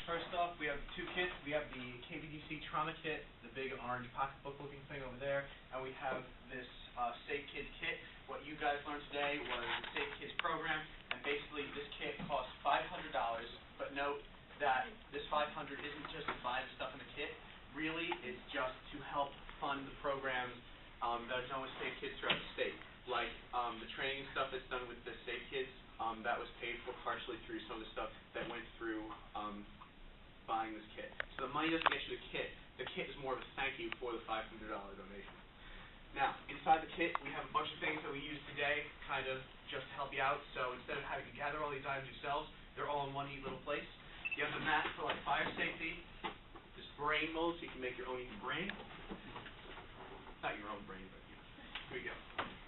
First off, we have two kits. We have the KPTC Trauma Kit, the big orange pocketbook-looking thing over there, and we have this Safe Kids Kit. What you guys learned today was the Safe Kids program, and basically this kit costs $500, but note that this $500 isn't just to buy the stuff in the kit. Really, it's just to help fund the programs that are done with Safe Kids throughout the state. Like the training stuff that's done with the Safe Kids, that was paid for partially through some of the stuff that went through buying this kit. So the money doesn't get you the kit. The kit is more of a thank you for the $500 donation. Now, inside the kit, we have a bunch of things that we used today, kind of just to help you out. So instead of having to gather all these items yourselves, they're all in one neat little place. You have the mat for like fire safety, this brain mold, so you can make your own brain. Not your own brain, but here we go.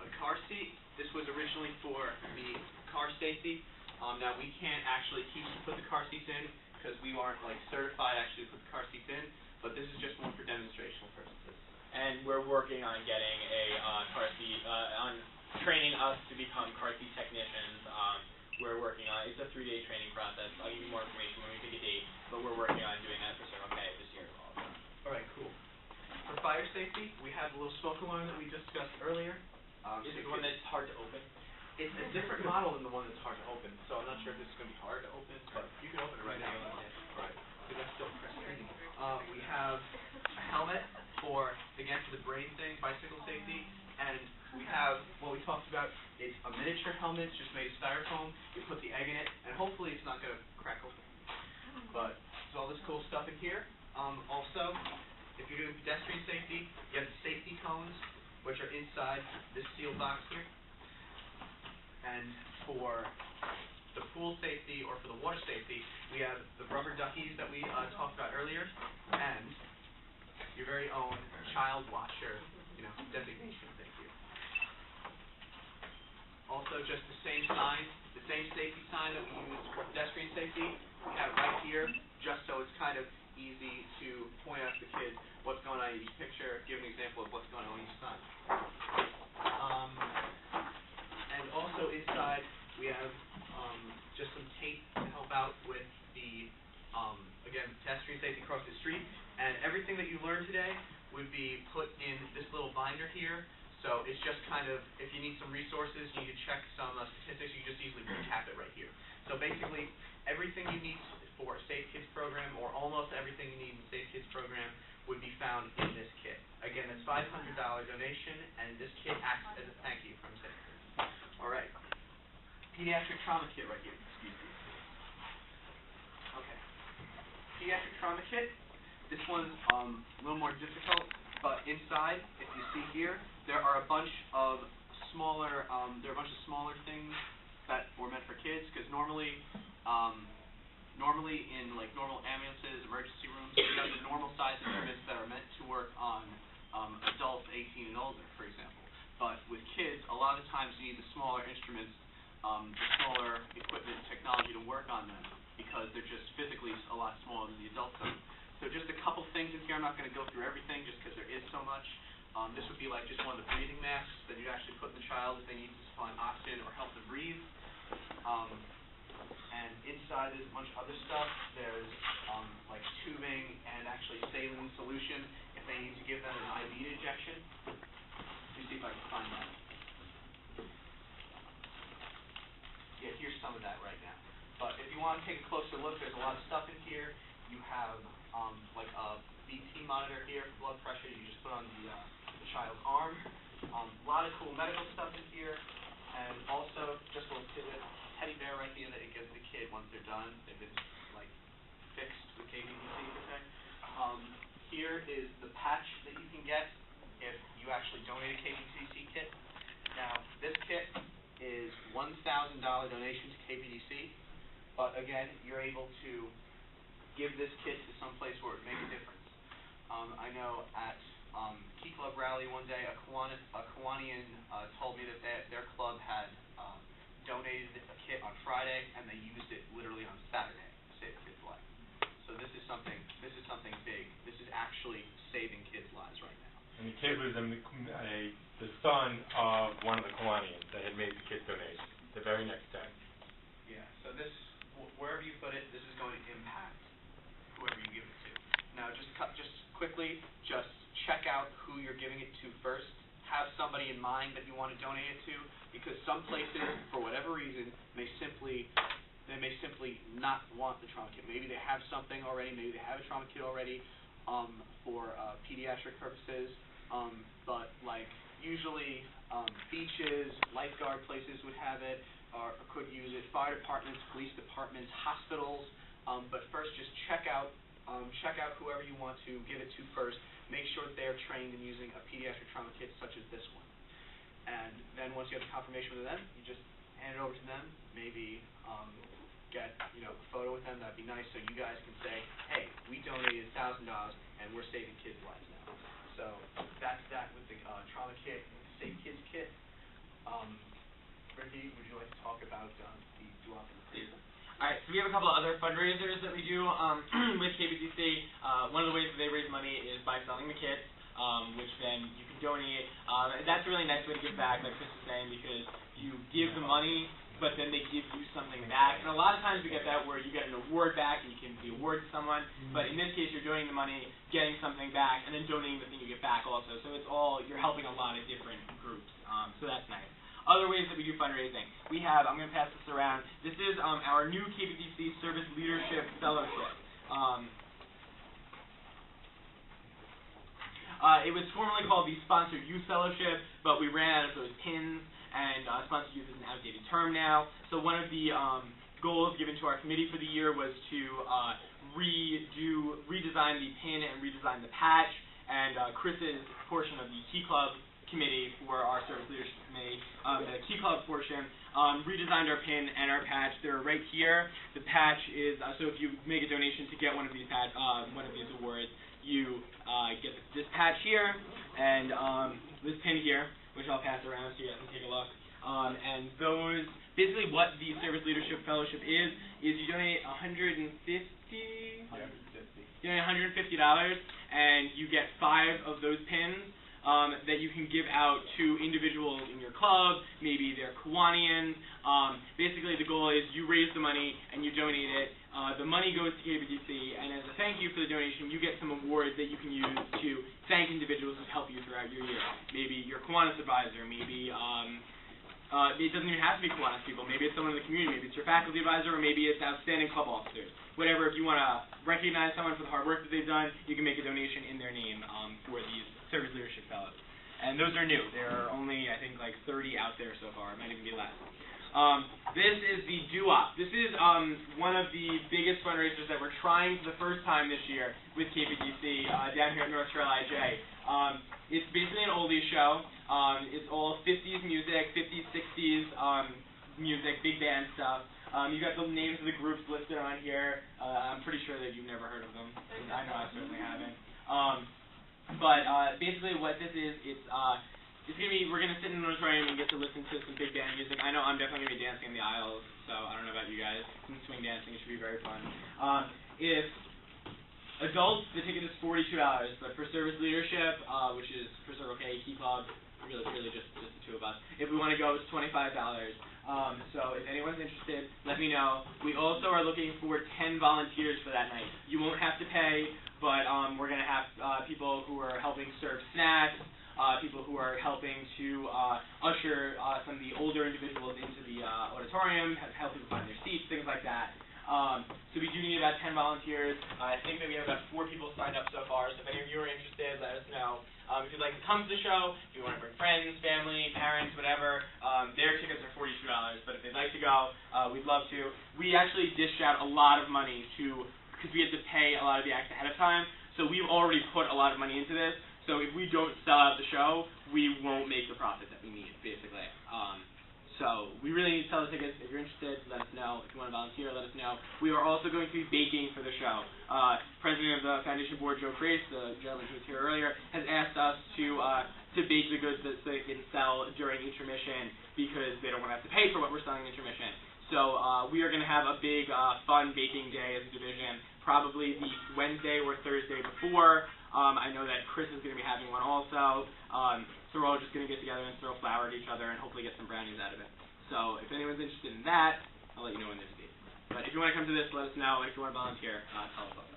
A car seat. This was originally for the car safety. Now we can't actually put the car seats in because we aren't like certified actually to put the car seats in, but this is just more for demonstrational purposes. And we're working on getting a car seat, on training us to become car seat technicians. We're working on, it's a 3-day training process. I'll give you more information when we pick a date, but we're working on doing that for CertiK this year also. All right, cool. For fire safety, we have the little smoke alarm that we discussed earlier. Is it the one that's hard to open? It's a different model than the one that's hard to open, so I'm not sure if this is going to be hard to open, but you can open it right now. All right, so that's still pressing. We have a helmet for, again, for the brain thing, bicycle safety, and we have what we talked about. It's a miniature helmet, just made of styrofoam. You put the egg in it, and hopefully it's not going to crack open. But there's all this cool stuff in here. Also, if you're doing pedestrian safety, you have the safety cones, which are inside this sealed box here. And for the pool safety or for the water safety, we have the rubber duckies that we talked about earlier, and your very own child watcher, designation. Thank you. Also, just the same sign, the same safety sign that we use for pedestrian safety, we have right here, just so it's kind of easy to point out to the kids what's going on in each picture, give an example of what's going on in each sign. And also inside, we have just some tape to help out with the, again, pedestrian safety across the street. And everything that you learned today would be put in this little binder here. So it's just kind of, if you need some resources, you need to check some statistics, you can just easily recap it right here. So basically, everything you need for a Safe Kids program, or almost everything you need in the Safe Kids program, would be found in this kit. Again, it's $500 donation, and this kit acts as a thank you from Safe Kids. All right. Pediatric Trauma Kit right here. Excuse me. Okay. Pediatric Trauma Kit. This one's a little more difficult, but inside, if you see here, there are a bunch of smaller, things that were meant for kids, because normally in like normal ambulances, emergency rooms, you have the normal size instruments that are meant to work on adults 18 and older, for example. But with kids, a lot of times you need the smaller instruments, the smaller equipment and technology to work on them, because they're just physically a lot smaller than the adult zone. So just a couple things in here. I'm not going to go through everything just because there is so much. This would be like just one of the breathing masks that you'd actually put in the child if they need to find oxygen or help them breathe. And inside there's a bunch of other stuff. There's like tubing and actually saline solution if they need to give them an IV injection. Let me see if I can find that. Yeah, here's some of that right now. But if you want to take a closer look, there's a lot of stuff in here. You have like a BT monitor here for blood pressure. You just put on the child's arm. A lot of cool medical stuff in here. And also, just a little tidbit, teddy bear right here that it gives the kid once they're done. They've been like fixed with KPTC, per se. Here is the patch that you can get if you actually donate a KPTC kit. Now, this kit is $1,000 donation to KPTC, but again, you're able to give this kit to some place where it makes a difference. I know at Key Club Rally one day, a Kiwanian told me that their club had donated a kit on Friday, and they used it literally on Saturday to save a kid's life. So this is something big. This is actually saving kids' lives right now. And the kid was the son of one of the Kiwanians that had made the kit donation the very next day. Yeah, so this, wherever you put it, this is going to impact whoever you give it to. Now, just quickly, just check out who you're giving it to first. Have somebody in mind that you want to donate it to, because some places, for whatever reason, may simply not want the trauma kit. Maybe they have something already. Maybe they have a trauma kit already for pediatric purposes. But like usually, beaches, lifeguard places would have it, or could use it. Fire departments, police departments, hospitals. But first, just check out whoever you want to give it to first. Make sure that they are trained in using a pediatric trauma kit such as this one. And then once you have the confirmation with them, you just hand it over to them. Maybe get a photo with them. That'd be nice, so you guys can say, hey, we donated $1,000 and we're saving kids' lives now. So that's that with the trauma kit, with the Safe Kids kit. Ricky, would you like to talk about the drop in the freezer? All right, so we have a couple of other fundraisers that we do with KPTC. One of the ways that they raise money is by selling the kits, which then you can donate. That's a really nice way to give back, like Chris was saying, because you give the money, but then they give you something back. And a lot of times we get that where you get an award back and you can be awarded to someone, but in this case you're donating the money, getting something back, and then donating the thing you get back also. So it's all, you're helping a lot of different groups, so that's nice. Other ways that we do fundraising. We have, I'm going to pass this around, this is our new KPTC Service Leadership Fellowship. It was formerly called the Sponsored Youth Fellowship, but we ran out of those pins, and Sponsored Youth is an outdated term now. So one of the goals given to our committee for the year was to redesign the pin and redesign the patch, and Chris's portion of the Key Club committee for our service leadership committee, the Key Club portion, redesigned our pin and our patch. They're right here. The patch is so if you make a donation to get one of these awards, you get this patch here and this pin here, which I'll pass around so you guys can take a look. And those, basically what the Service Leadership Fellowship is you donate $150, and you get 5 of those pins that you can give out to individuals in your club, maybe they're Kiwanians. Basically the goal is you raise the money and you donate it. The money goes to KPTC, and as a thank you for the donation, you get some awards that you can use to thank individuals who help you throughout your year. Maybe your Kiwanis advisor, maybe it doesn't even have to be Kiwanis people, maybe it's someone in the community, maybe it's your faculty advisor, or maybe it's outstanding club officers. Whatever, if you want to recognize someone for the hard work that they've done, you can make a donation in their name for these Service Leadership Fellows. And those are new. There are only, I think, like 30 out there so far. It might even be less. This is the DUOP. This is one of the biggest fundraisers that we're trying for the first time this year with KPTC down here at North Shore IJ. It's basically an oldies show. It's all 50s music, 50s, 60s music, big band stuff. You got the names of the groups listed on here. I'm pretty sure that you've never heard of them. I know I certainly haven't. But basically what this is, it's gonna be, we're gonna sit in an auditorium and get to listen to some big band music. I know I'm definitely gonna be dancing in the aisles, so I don't know about you guys. Some swing dancing, it should be very fun. If adults, the ticket is $42, but for service leadership, which is for Circle K, Key Club, really just the two of us. If we want to go, it's $25. So if anyone's interested, let me know. We also are looking for 10 volunteers for that night. You won't have to pay, but we're going to have people who are helping serve snacks, people who are helping to usher some of the older individuals into the auditorium, help people find their seats, things like that. So we do need about 10 volunteers. I think that we have about 4 people signed up so far, so if any of you are interested, let us know. If you'd like to come to the show, if you want to bring friends, family, parents, whatever, their tickets are $42, but if they'd like to go, we'd love to. We actually dished out a lot of money because we had to pay a lot of the acts ahead of time, so we've already put a lot of money into this, so if we don't sell out the show, we won't make the profit that we need, basically. So we really need to sell the tickets. If you're interested, let us know. If you want to volunteer, let us know. We are also going to be baking for the show. President of the Foundation Board, Joe Crace, the gentleman who was here earlier, has asked us to bake the goods so they can sell during intermission because they don't want to have to pay for what we're selling in intermission. So we are going to have a big fun baking day as a division, probably the Wednesday or Thursday before. I know that Chris is going to be having one also. So we're all just going to get together and throw flour at each other and hopefully get some brownies out of it. So if anyone's interested in that, I'll let you know when there's a date. But if you want to come to this, let us know. If you want to volunteer, tell us.